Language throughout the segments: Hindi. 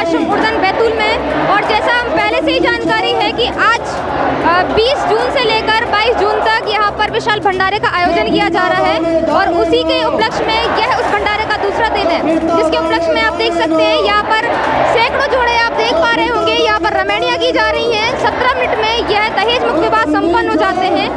आश्रम उर्दन बैतूल में। और जैसा हम पहले से ही जानकारी है कि आज 20 जून से लेकर 22 जून तक यहाँ पर विशाल भंडारे का आयोजन किया जा रहा है और उसी के उपलक्ष्य में यह उस भंडारे का दूसरा दिन है, जिसके उपलक्ष्य में आप देख सकते हैं यहाँ पर सैकड़ों जोड़े आप देख पा रहे होंगे यहाँ पर रमैनियाँ की जा रही हैं। 17 मिनट में यह दहेज मुक्त विवाह संपन्न हो जाते हैं।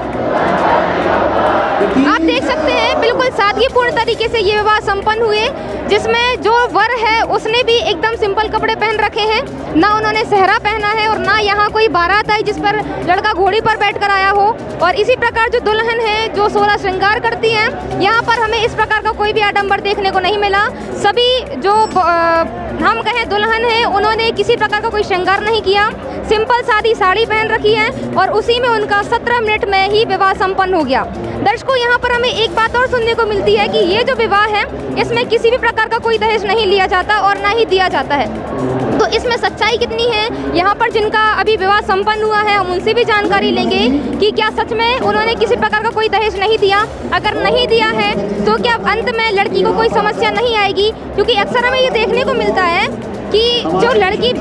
आप देख सकते हैं बिल्कुल सादगीपूर्ण तरीके से ये विवाह संपन्न हुए, जिसमें जो वर है उसने भी एकदम सिंपल कपड़े पहन रखे हैं, ना उन्होंने सेहरा पहना है और ना यहाँ कोई बारात आई जिस पर लड़का घोड़ी पर बैठकर आया हो। और इसी प्रकार जो दुल्हन है जो 16 श्रृंगार करती हैं, यहाँ पर हमें इस प्रकार का कोई भी आडंबर देखने को नहीं मिला। सभी जो हम कहें दुल्हन है उन्होंने किसी प्रकार का कोई श्रृंगार नहीं किया, सिंपल सादी साड़ी पहन रखी है और उसी में उनका 17 मिनट में ही विवाह संपन्न हो गया। दर्शकों, यहाँ पर हमें एक बात और सुनने को मिलती है कि ये जो विवाह है इसमें किसी भी प्रकार का कोई दहेज नहीं लिया जाता और ना ही दिया जाता है। तो इसमें सच्चाई कितनी है, यहाँ पर जिनका अभी विवाह संपन्न हुआ है हम उनसे भी जानकारी लेंगे कि क्या सच में उन्होंने किसी प्रकार का कोई दहेज नहीं दिया। अगर नहीं दिया है तो क्या अंत में लड़की को कोई समस्या नहीं आएगी, क्योंकि अक्सर हमें ये देखने को मिलता है कि जो लड़की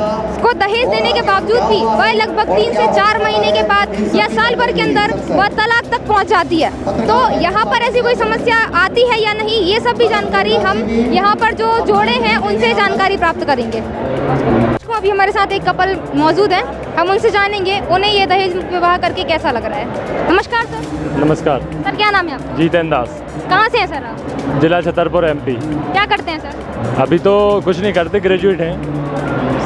को दहेज देने के बावजूद भी वह लगभग 3 से 4 महीने के बाद या साल भर के अंदर वह तलाक तक पहुंच जाती है। तो यहाँ पर ऐसी कोई समस्या आती है या नहीं, ये सब भी जानकारी हम यहाँ पर जो जोड़े हैं उनसे जानकारी प्राप्त करेंगे। अभी हमारे साथ एक कपल मौजूद है, हम उनसे जानेंगे उन्हें ये दहेज विवाह करके कैसा लग रहा है। नमस्कार सर। नमस्कार सर, क्या नाम है आपका? जीतेंद्र दास। कहाँ से हैं सर आप? जिला छतरपुर MP। क्या करते हैं सर? अभी तो कुछ नहीं करते, ग्रेजुएट हैं।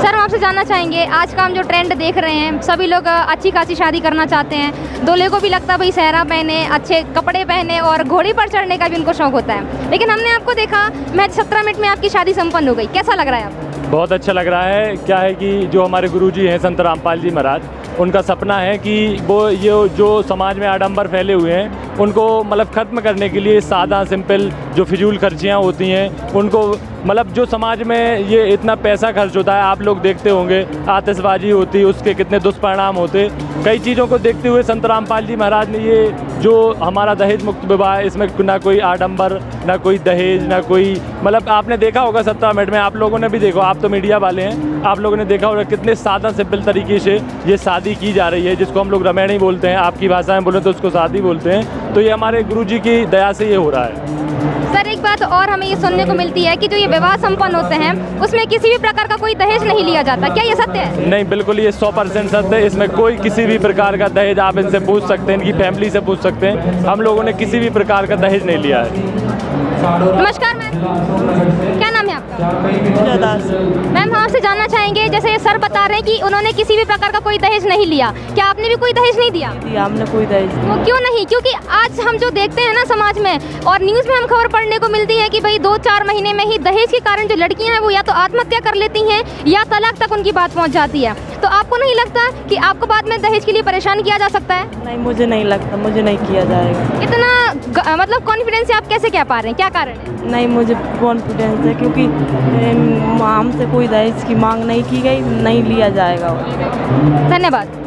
सर, हम आपसे जानना चाहेंगे आज का हम जो ट्रेंड देख रहे हैं, सभी लोग अच्छी खासी शादी करना चाहते हैं, दूल्हे को भी लगता है भाई सेहरा पहने, अच्छे कपड़े पहने और घोड़ी पर चढ़ने का भी उनको शौक होता है, लेकिन हमने आपको देखा महज 17 मिनट में आपकी शादी संपन्न हो गई। कैसा लग रहा है आपको? बहुत अच्छा लग रहा है। क्या है कि जो हमारे गुरुजी हैं संत रामपाल जी महाराज, उनका सपना है कि वो ये जो समाज में आडंबर फैले हुए हैं उनको मतलब ख़त्म करने के लिए सादा सिंपल जो फिजूल खर्चियाँ होती हैं उनको मतलब जो समाज में ये इतना पैसा खर्च होता है, आप लोग देखते होंगे आतिशबाजी होती, उसके कितने दुष्परिणाम होते, कई चीज़ों को देखते हुए संत रामपाल जी महाराज ने ये जो हमारा दहेज मुक्त विवाह है इसमें ना कोई आडंबर, ना कोई दहेज, ना कोई मतलब आपने देखा होगा 17 मिनट में, आप लोगों ने भी देखो, आप तो मीडिया वाले हैं, आप लोगों ने देखा होगा कितने सादा सिंपल तरीके से ये शादी की जा रही है, जिसको हम लोग रमैनी बोलते हैं, आपकी भाषा में बोलें तो उसको शादी बोलते हैं। तो ये हमारे गुरुजी की दया से ये हो रहा है। सर, एक बात और हमें ये सुनने को मिलती है कि जो ये विवाह संपन्न होते हैं उसमें किसी भी प्रकार का कोई दहेज नहीं लिया जाता, क्या ये सत्य है? नहीं, बिल्कुल ये 100% सत्य है। इसमें कोई किसी भी प्रकार का दहेज, आप इनसे पूछ सकते हैं, इनकी फैमिली से पूछ सकते हैं, हम लोगों ने किसी भी प्रकार का दहेज नहीं लिया है। नमस्कार मैम, क्या नाम है आपका? दास। मैम, हम आपसे जानना चाहेंगे, जैसे ये सर बता रहे हैं कि उन्होंने किसी भी प्रकार का कोई दहेज नहीं लिया, क्या आपने भी कोई दहेज नहीं दिया? हमने कोई दहेज। वो क्यों नहीं? क्योंकि आज हम जो देखते हैं ना समाज में और न्यूज़ में हम खबर पढ़ने को मिलती है कि भाई 2-4 महीने में ही दहेज के कारण जो लड़कियां हैं वो या तो आत्महत्या कर लेती हैं या तलाक तक उनकी बात पहुंच जाती है। तो आपको नहीं लगता कि आपको बाद में दहेज के लिए परेशान किया जा सकता है? नहीं, मुझे नहीं लगता, मुझे नहीं किया जाएगा। इतना मतलब कॉन्फिडेंस से आप कैसे कह पा रहे हैं, क्या कारण है? नहीं, मुझे कॉन्फिडेंस है क्योंकि हमसे कोई दहेज की मांग नहीं की गई, नहीं लिया जाएगा। धन्यवाद।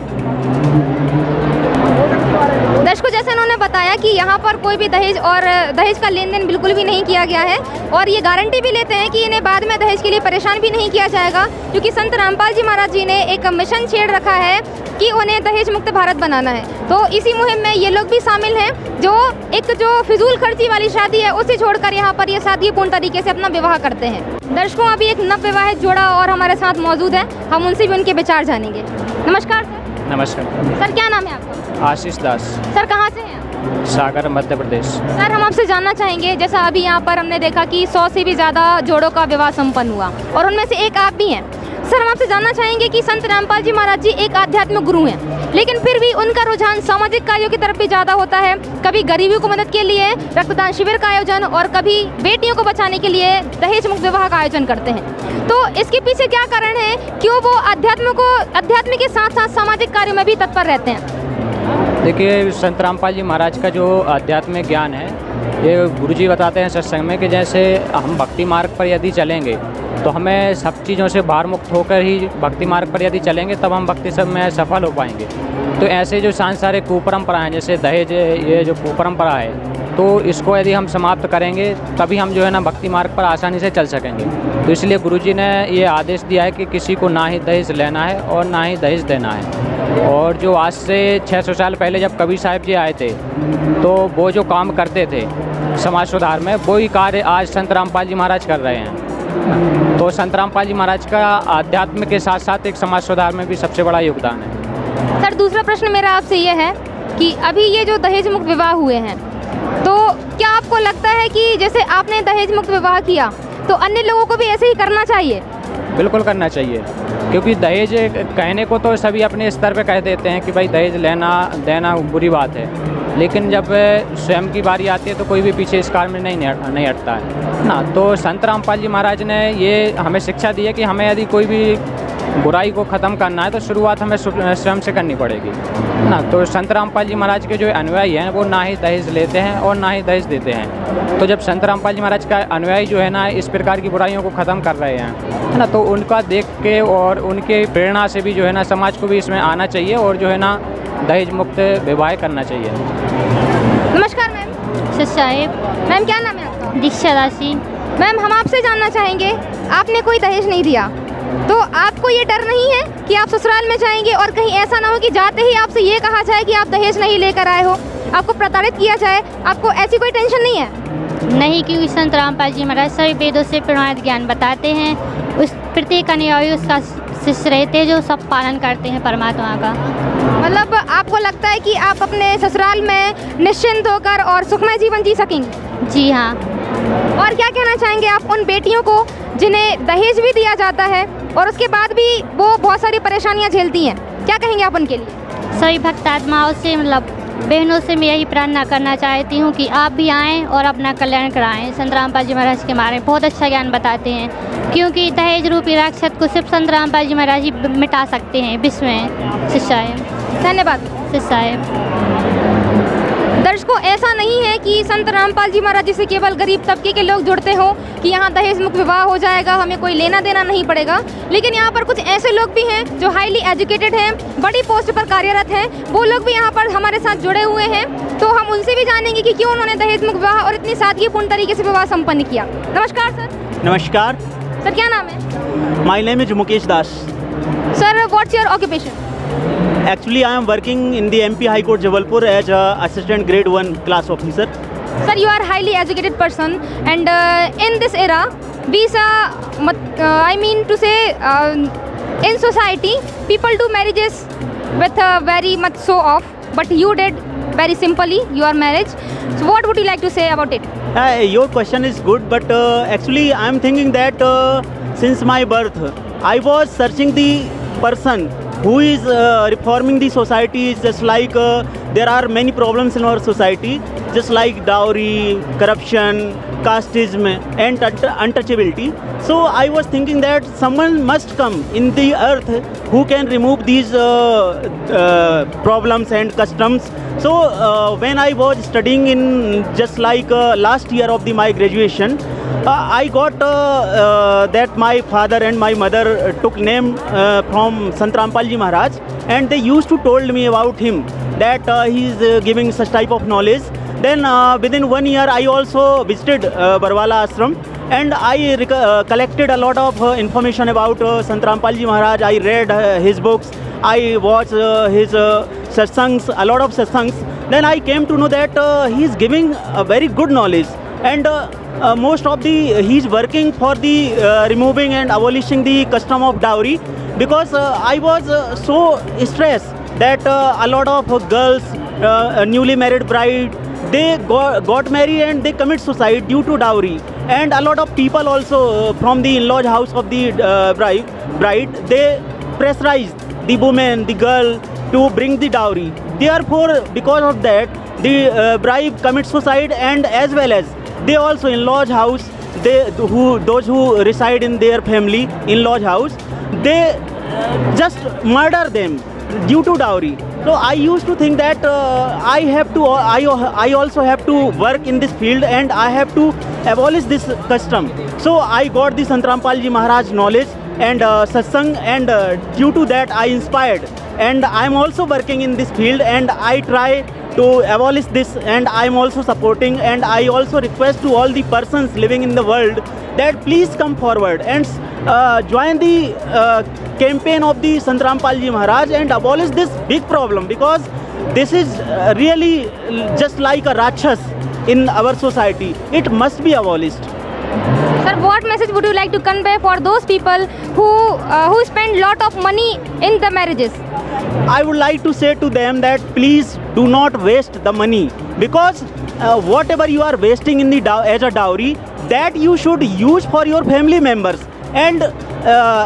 दर्शकों, जैसे उन्होंने बताया कि यहाँ पर कोई भी दहेज और दहेज का लेन देन बिल्कुल भी नहीं किया गया है और ये गारंटी भी लेते हैं कि इन्हें बाद में दहेज के लिए परेशान भी नहीं किया जाएगा, क्योंकि संत रामपाल जी महाराज जी ने एक मिशन छेड़ रखा है कि उन्हें दहेज मुक्त भारत बनाना है। तो इसी मुहिम में ये लोग भी शामिल हैं, जो फिजूल खर्ची वाली शादी है उसे छोड़कर यहाँ पर ये सादगीपूर्ण तरीके से अपना विवाह करते हैं। दर्शकों, अभी एक नवविवाहित जोड़ा और हमारे साथ मौजूद है, हम उनसे भी उनके विचार जानेंगे। नमस्कार सर। नमस्कार सर, क्या नाम है आपका? आशीष दास। सर, कहाँ से हैं? सागर, मध्य प्रदेश। सर, हम आपसे जानना चाहेंगे, जैसा अभी यहाँ पर हमने देखा कि 100 से भी ज़्यादा जोड़ों का विवाह संपन्न हुआ और उनमें से एक आप भी हैं। सर, हम आपसे जानना चाहेंगे कि संत रामपाल जी महाराज जी एक आध्यात्मिक गुरु हैं, लेकिन फिर भी उनका रुझान सामाजिक कार्यों की तरफ भी ज़्यादा होता है। कभी गरीबों को मदद के लिए रक्तदान शिविर का आयोजन और कभी बेटियों को बचाने के लिए दहेज मुक्त विवाह का आयोजन करते हैं। तो इसके पीछे क्या कारण है, क्यों वो अध्यात्म के साथ साथ सामाजिक कार्यों में भी तत्पर रहते हैं? देखिए, संत रामपाल जी महाराज का जो आध्यात्मिक ज्ञान है, ये गुरुजी बताते हैं सत्संग में कि जैसे हम भक्ति मार्ग पर यदि चलेंगे तो हमें सब चीज़ों से भार मुक्त होकर ही भक्ति मार्ग पर यदि चलेंगे तब हम भक्ति सब में सफल हो पाएंगे। तो ऐसे जो सांसारिक कुपरंपराएं, जैसे दहेज, ये जो कुपरंपरा है, तो इसको यदि हम समाप्त करेंगे तभी हम जो है ना भक्ति मार्ग पर आसानी से चल सकेंगे। तो इसलिए गुरुजी ने ये आदेश दिया है कि किसी को ना ही दहेज लेना है और ना ही दहेज देना है। और जो आज से 600 साल पहले जब कबीर साहब जी आए थे तो वो जो काम करते थे समाज सुधार में, वही कार्य आज संत रामपाल जी महाराज कर रहे हैं। तो संत रामपाल जी महाराज का आध्यात्म के साथ साथ एक समाज सुधार में भी सबसे बड़ा योगदान है। सर, दूसरा प्रश्न मेरा आपसे ये है कि अभी ये जो दहेज मुक्त विवाह हुए हैं, तो क्या आपको लगता है कि जैसे आपने दहेज मुक्त विवाह किया तो अन्य लोगों को भी ऐसे ही करना चाहिए? बिल्कुल करना चाहिए, क्योंकि दहेज कहने को तो सभी अपने स्तर पे कह देते हैं कि भाई दहेज लेना देना बुरी बात है, लेकिन जब स्वयं की बारी आती है तो कोई भी पीछे इस कार्य में नहीं हटता है ना। तो संत रामपाल जी महाराज ने ये हमें शिक्षा दी है कि हमें यदि कोई भी बुराई को ख़त्म करना है तो शुरुआत हमें स्वयं से करनी पड़ेगी ना। तो संत रामपाल जी महाराज के जो अनुयायी हैं वो ना ही दहेज लेते हैं और ना ही दहेज देते हैं। तो जब संत रामपाल जी महाराज का अनुयायी जो है ना इस प्रकार की बुराइयों को ख़त्म कर रहे हैं है ना, तो उनका देख के और उनके प्रेरणा से भी जो है ना समाज को भी इसमें आना चाहिए और जो है ना दहेज मुक्त विवाह करना चाहिए। नमस्कार मैम। साहिब। मैम, क्या नाम है आपका? दीक्षा राशि। मैम, हम आपसे जानना चाहेंगे, आपने कोई दहेज नहीं दिया तो आपको ये डर नहीं है कि आप ससुराल में जाएंगे और कहीं ऐसा ना हो कि जाते ही आपसे ये कहा जाए कि आप दहेज नहीं लेकर आए हो, आपको प्रताड़ित किया जाए? आपको ऐसी कोई टेंशन नहीं है? नहीं, क्योंकि संत रामपाल जी महाराज सभी वेदों से प्रमाणित ज्ञान बताते हैं। उस प्रत्येक अनुयायी उसका शिष्य रहते हैं जो सब पालन करते हैं परमात्मा का। मतलब आपको लगता है कि आप अपने ससुराल में निश्चिंत होकर और सुखमय जीवन जी सकेंगे? जी हाँ। और क्या कहना चाहेंगे आप उन बेटियों को जिन्हें दहेज भी दिया जाता है और उसके बाद भी वो बहुत सारी परेशानियां झेलती हैं, क्या कहेंगे आप उनके लिए? सभी भक्त आत्माओं से मतलब बहनों से मैं यही प्रार्थना करना चाहती हूँ कि आप भी आएँ और अपना कल्याण कराएँ। संत रामपाल जी महाराज के बारे में बहुत अच्छा ज्ञान बताते हैं, क्योंकि दहेज रूपी राक्षस को सिर्फ संत रामपाल जी महाराज ही मिटा सकते हैं विश्व में। शिष्य धन्यवाद। दर्शकों, ऐसा नहीं है कि संत रामपाल जी महाराज जी से केवल गरीब तबके के लोग जुड़ते हों कि यहाँ दहेज मुक्त विवाह हो जाएगा, हमें कोई लेना देना नहीं पड़ेगा, लेकिन यहाँ पर कुछ ऐसे लोग भी हैं जो हाईली एजुकेटेड हैं, बड़ी पोस्ट पर कार्यरत हैं, वो लोग भी यहाँ पर हमारे साथ जुड़े हुए हैं। तो हम उनसे भी जानेंगे कि क्यों उन्होंने दहेज मुक्त विवाह और इतनी सादगीपूर्ण तरीके से विवाह संपन्न किया। नमस्कार सर। नमस्कार सर, क्या नाम है? My name is Mukesh Das. Sir, what's your occupation? Actually, I am working in the MP High Court Jabalpur as a assistant grade 1 class officer. Sir, you are highly educated person, and in this era, we saw, I mean to say, in society, people do marriages with very much show off, but you did very simply your marriage. So, what would you like to say about it? Your question is good, but actually, I am thinking that since my birth, I was searching the person who is reforming the society. Is just like there are many problems in our society, just like dowry, corruption, casteism and untouchability. So I was thinking that someone must come in the earth who can remove these problems and customs. So when I was studying in just like last year of my graduation, I got that my father and my mother took name from Sant Rampal Ji Maharaj, and they used to told me about him that he is giving such type of knowledge. Then within 1 year I also visited Barwala Ashram, and I collected a lot of information about Sant Rampal Ji Maharaj. I read his books, I watched his satsangs, a lot of satsangs. Then I came to know that he is giving a very good knowledge, and most of he is working for the removing and abolishing the custom of dowry, because I was so stressed that a lot of girls, newly married bride, they got married and they commit suicide due to dowry, and a lot of people also from the in-laws house of the bride, they pressurized the woman, the girl, to bring the dowry. Therefore, because of that, the bride commits suicide, and as well as they also in-laws house, those who reside in their family in-laws house, they just murder them due to dowry. So I used to think that I also have to work in this field, and I have to abolish this custom. So I got the Sant Rampal Ji Maharaj knowledge and satsang, and due to that I inspired, and I am also working in this field, and I try to abolish this, and I am also supporting, and I also request to all the persons living in the world that please come forward and join the campaign of the Sant Rampal Ji Maharaj and abolish this big problem, because this is really just like a Rakshas in our society. It must be abolished. Sir, what message would you like to convey for those people who spend lot of money in the marriages? I would like to say to them that please do not waste the money, because whatever you are wasting in the as a dowry, that you should use for your family members. And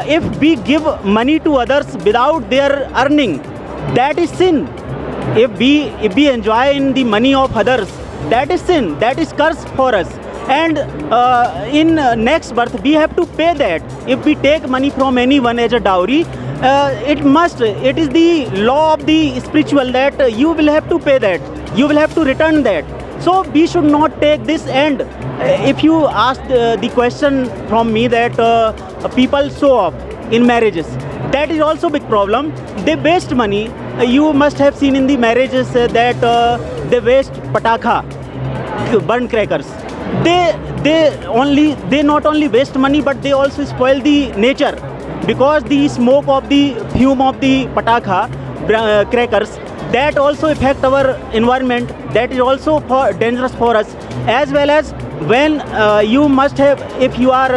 if we give money to others without their earning, that is sin. If we enjoy in the money of others, that is sin, that is curse for us. And in next birth we have to pay that. If we take money from anyone as a dowry, it is the law of the spiritual that you will have to pay that, you will have to return that. So we should not take this. And if you ask the question from me that people show off in marriages, that is also big problem. They waste money. You must have seen in the marriages that they waste patakha, burn crackers. They not only waste money, but they also spoil the nature, because the smoke of the fume of the patakha crackers, that also affect our environment. That is also dangerous for us. As well as when you must have, if you are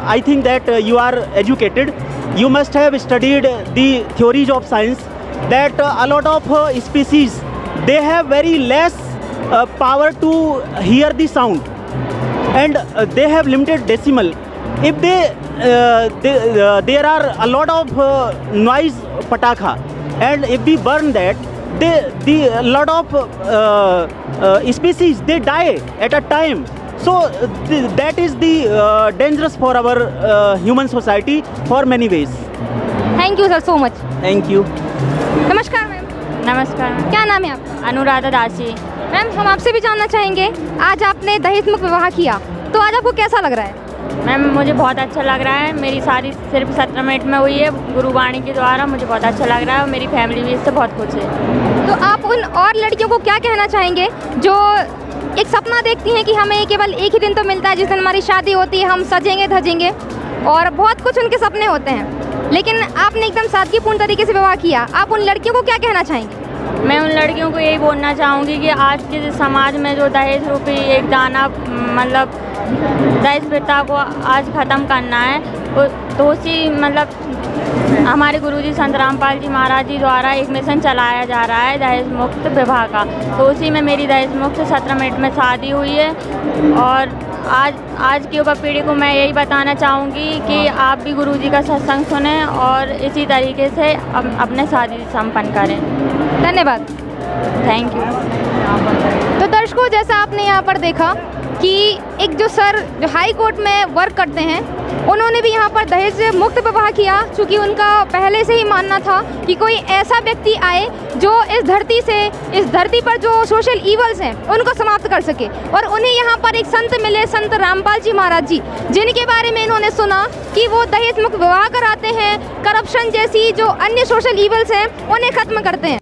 I think that you are educated, you must have studied the theories of science, that a lot of species, they have very less power to hear the sound, and they have limited decimal. If there are a lot of noise patakha, and if we burn that, the lot of species, they die at a time. So that is the dangerous for our human society for many ways. Thank you sir so much. Thank you. नमस्कार मैम। नमस्कार, क्या नाम है आपका? अनुराधा दासी। मैम, हम आपसे भी जानना चाहेंगे, आज आपने दहेज मुक्त विवाह किया, तो आज आपको कैसा लग रहा है? मैम, मुझे बहुत अच्छा लग रहा है। मेरी शादी सिर्फ 17 मिनट में हुई है गुरुवाणी के द्वारा। मुझे बहुत अच्छा लग रहा है और मेरी फैमिली भी इससे बहुत खुश है। तो आप उन और लड़कियों को क्या कहना चाहेंगे जो एक सपना देखती हैं कि हमें केवल एक ही दिन तो मिलता है जिस दिन हमारी शादी होती है, हम सजेंगे धजेंगे और बहुत कुछ उनके सपने होते हैं, लेकिन आपने एकदम सादगीपूर्ण तरीके से विवाह किया, आप उन लड़कियों को क्या कहना चाहेंगे? मैं उन लड़कियों को यही बोलना चाहूँगी कि आज के समाज में जो दहेज रूपी एक दाना, मतलब दहेज प्रथा को आज ख़त्म करना है, तो उसी मतलब हमारे गुरुजी संत रामपाल जी महाराज जी द्वारा एक मिशन चलाया जा रहा है दहेज मुक्त विवाह का। तो उसी में मेरी दहेज मुक्त 17 मिनट में शादी हुई है। और आज की युवा पीढ़ी को मैं यही बताना चाहूँगी कि आप भी गुरुजी का सत्संग सुनें और इसी तरीके से अपने शादी संपन्न करें। धन्यवाद। Thank you. तो दर्शकों, जैसा आपने यहाँ पर देखा कि एक जो सर जो हाई कोर्ट में वर्क करते हैं, उन्होंने भी यहाँ पर दहेज मुक्त विवाह किया, क्योंकि उनका पहले से ही मानना था कि कोई ऐसा व्यक्ति आए जो इस धरती पर जो सोशल ईवल्स हैं उनको समाप्त कर सके। और उन्हें यहाँ पर एक संत मिले, संत रामपाल जी महाराज जी, जिनके बारे में इन्होंने सुना कि वो दहेज मुक्त विवाह कराते हैं, करप्शन जैसी जो अन्य सोशल ईवल्स हैं उन्हें ख़त्म करते हैं।